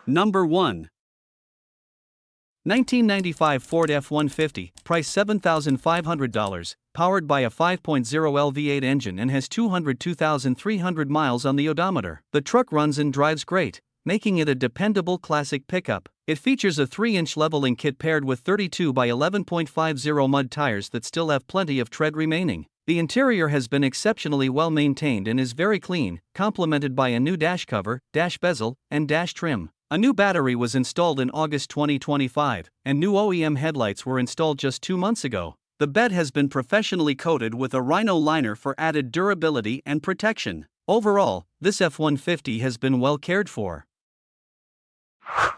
Number 1. 1995 Ford F150, price $7,500, powered by a 5.0L V8 engine and has 202,300 miles on the odometer. The truck runs and drives great, making it a dependable classic pickup. It features a 3-inch leveling kit paired with 32 by 11.50 mud tires that still have plenty of tread remaining. The interior has been exceptionally well maintained and is very clean, complemented by a new dash cover, dash bezel, and dash trim. A new battery was installed in August 2025, and new OEM headlights were installed just 2 months ago. The bed has been professionally coated with a rhino liner for added durability and protection. Overall, this F-150 has been well cared for.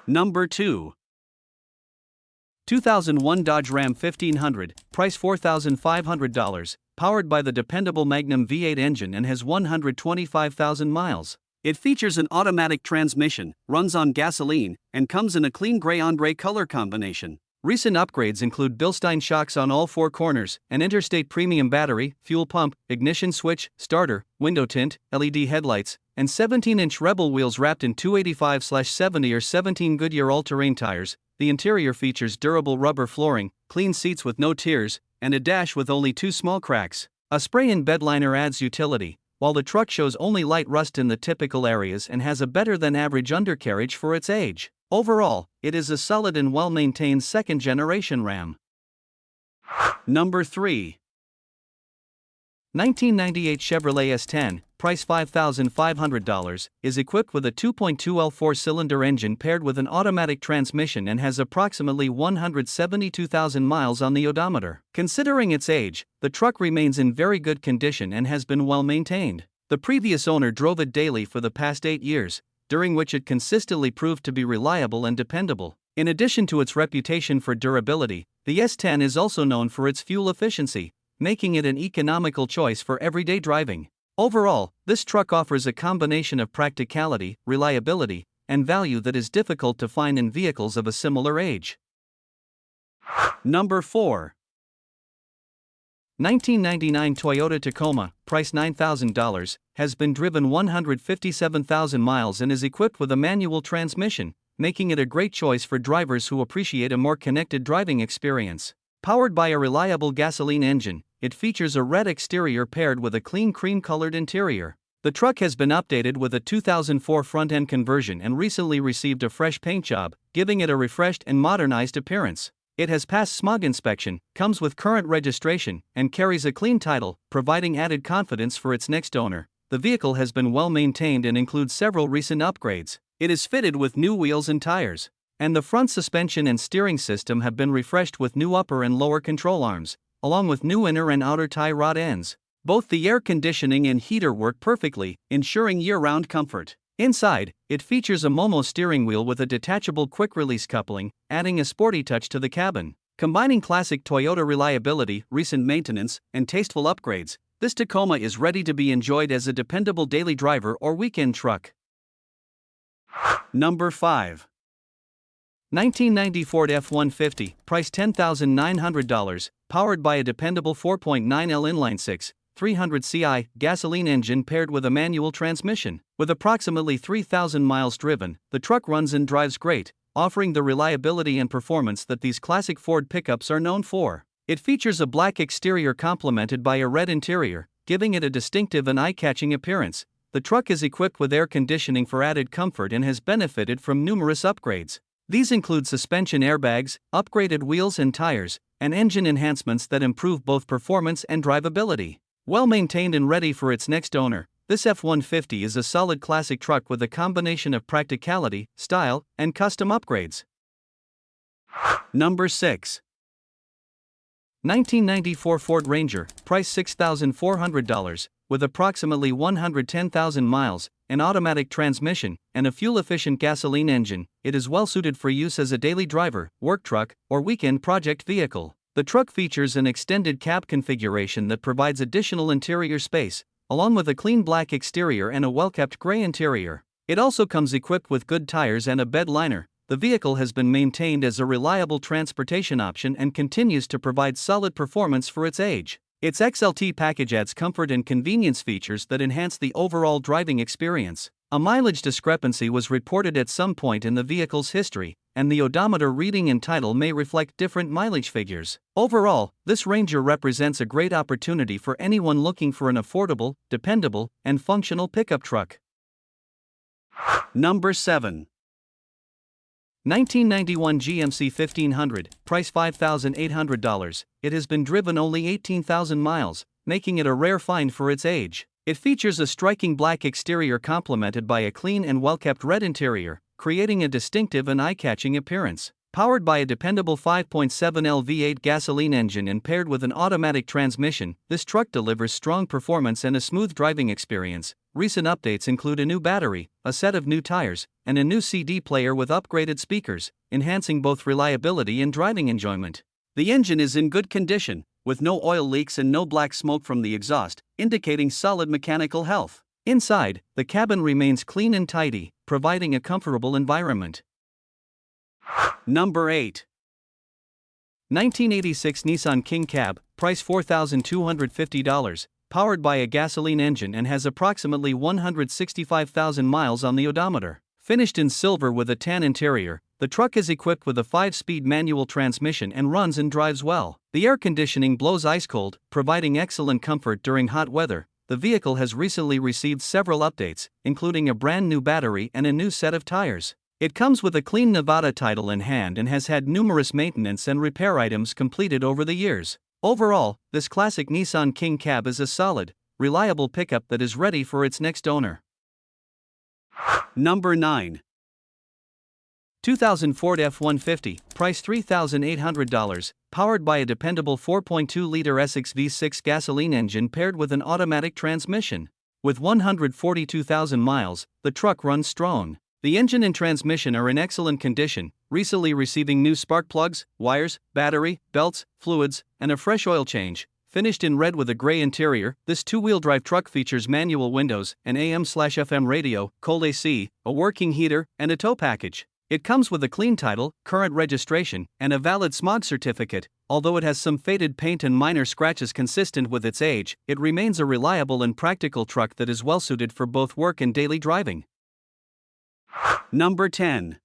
Number 2. 2001 Dodge Ram 1500, price $4,500, powered by the dependable Magnum V8 engine and has 125,000 miles. It features an automatic transmission, runs on gasoline, and comes in a clean gray-on-gray color combination. Recent upgrades include Bilstein shocks on all 4 corners, an Interstate Premium battery, fuel pump, ignition switch, starter, window tint, LED headlights, and 17-inch Rebel wheels wrapped in 285/70 or 17 Goodyear all-terrain tires. The interior features durable rubber flooring, clean seats with no tears, and a dash with only 2 small cracks. A spray-in bed liner adds utility, while the truck shows only light rust in the typical areas and has a better-than-average undercarriage for its age. Overall, it is a solid and well-maintained second-generation Ram. Number 3. 1998 Chevrolet S10, price $5,500, is equipped with a 2.2L 4-cylinder engine paired with an automatic transmission and has approximately 172,000 miles on the odometer. Considering its age, the truck remains in very good condition and has been well maintained. The previous owner drove it daily for the past 8 years, during which it consistently proved to be reliable and dependable. In addition to its reputation for durability, the S10 is also known for its fuel efficiency, making it an economical choice for everyday driving. Overall, this truck offers a combination of practicality, reliability, and value that is difficult to find in vehicles of a similar age. Number 4. 1999 Toyota Tacoma, price $9,000, has been driven 157,000 miles and is equipped with a manual transmission, making it a great choice for drivers who appreciate a more connected driving experience. Powered by a reliable gasoline engine, it features a red exterior paired with a clean cream-colored interior. The truck has been updated with a 2004 front-end conversion and recently received a fresh paint job, giving it a refreshed and modernized appearance. It has passed smog inspection, comes with current registration, and carries a clean title, providing added confidence for its next owner. The vehicle has been well maintained and includes several recent upgrades. It is fitted with new wheels and tires, and the front suspension and steering system have been refreshed with new upper and lower control arms, along with new inner and outer tie rod ends. Both the air conditioning and heater work perfectly, ensuring year-round comfort. Inside, it features a Momo steering wheel with a detachable quick-release coupling, adding a sporty touch to the cabin. Combining classic Toyota reliability, recent maintenance, and tasteful upgrades, this Tacoma is ready to be enjoyed as a dependable daily driver or weekend truck. Number 5. 1990 Ford F150, price $10,900, powered by a dependable 4.9L inline-6, 300 CI gasoline engine paired with a manual transmission. With approximately 3,000 miles driven, the truck runs and drives great, offering the reliability and performance that these classic Ford pickups are known for. It features a black exterior complemented by a red interior, giving it a distinctive and eye-catching appearance. The truck is equipped with air conditioning for added comfort and has benefited from numerous upgrades. These include suspension airbags, upgraded wheels and tires, and engine enhancements that improve both performance and drivability. Well maintained and ready for its next owner, this F-150 is a solid classic truck with a combination of practicality, style, and custom upgrades. Number 6. 1994 Ford Ranger, price $6,400, with approximately 110,000 miles, an automatic transmission, and a fuel-efficient gasoline engine. It is well suited for use as a daily driver, work truck, or weekend project vehicle. The truck features an extended cab configuration that provides additional interior space, along with a clean black exterior and a well-kept gray interior. It also comes equipped with good tires and a bed liner. The vehicle has been maintained as a reliable transportation option and continues to provide solid performance for its age. Its XLT package adds comfort and convenience features that enhance the overall driving experience. A mileage discrepancy was reported at some point in the vehicle's history, and the odometer reading and title may reflect different mileage figures. Overall, this Ranger represents a great opportunity for anyone looking for an affordable, dependable, and functional pickup truck. Number 7. 1991 GMC 1500, price $5,800. It has been driven only 18,000 miles, making it a rare find for its age. It features a striking black exterior complemented by a clean and well-kept red interior, creating a distinctive and eye-catching appearance. Powered by a dependable 5.7L V8 gasoline engine and paired with an automatic transmission, this truck delivers strong performance and a smooth driving experience. Recent updates include a new battery, a set of new tires, and a new CD player with upgraded speakers, enhancing both reliability and driving enjoyment. The engine is in good condition, with no oil leaks and no black smoke from the exhaust, indicating solid mechanical health. Inside, the cabin remains clean and tidy, providing a comfortable environment. Number 8. 1986 Nissan King Cab, price $4,250, powered by a gasoline engine and has approximately 165,000 miles on the odometer. Finished in silver with a tan interior, the truck is equipped with a 5-speed manual transmission and runs and drives well. The air conditioning blows ice cold, providing excellent comfort during hot weather. The vehicle has recently received several updates, including a brand new battery and a new set of tires. It comes with a clean Nevada title in hand and has had numerous maintenance and repair items completed over the years. Overall, this classic Nissan King Cab is a solid, reliable pickup that is ready for its next owner. Number 9. 2000 Ford F150, price $3,800, powered by a dependable 4.2-liter S6 V6 gasoline engine paired with an automatic transmission. With 142,000 miles, the truck runs strong. The engine and transmission are in excellent condition, recently receiving new spark plugs, wires, battery, belts, fluids, and a fresh oil change. Finished in red with a gray interior, this two-wheel drive truck features manual windows, an AM/FM radio, cold AC, a working heater, and a tow package. It comes with a clean title, current registration, and a valid smog certificate. Although it has some faded paint and minor scratches consistent with its age, it remains a reliable and practical truck that is well suited for both work and daily driving. Number 10.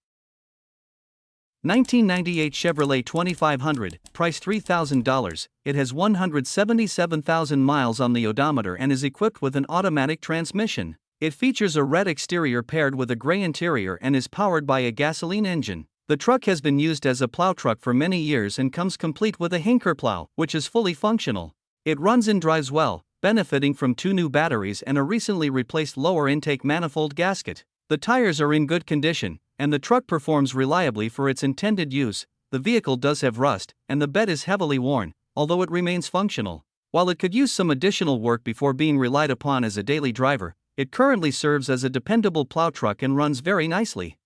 1998 Chevrolet 2500, price $3,000. It has 177,000 miles on the odometer and is equipped with an automatic transmission. It features a red exterior paired with a gray interior and is powered by a gasoline engine. The truck has been used as a plow truck for many years and comes complete with a hinker plow, which is fully functional. It runs and drives well, benefiting from 2 new batteries and a recently replaced lower intake manifold gasket. The tires are in good condition, and the truck performs reliably for its intended use. The vehicle does have rust, and the bed is heavily worn, although it remains functional. While it could use some additional work before being relied upon as a daily driver, it currently serves as a dependable plow truck and runs very nicely.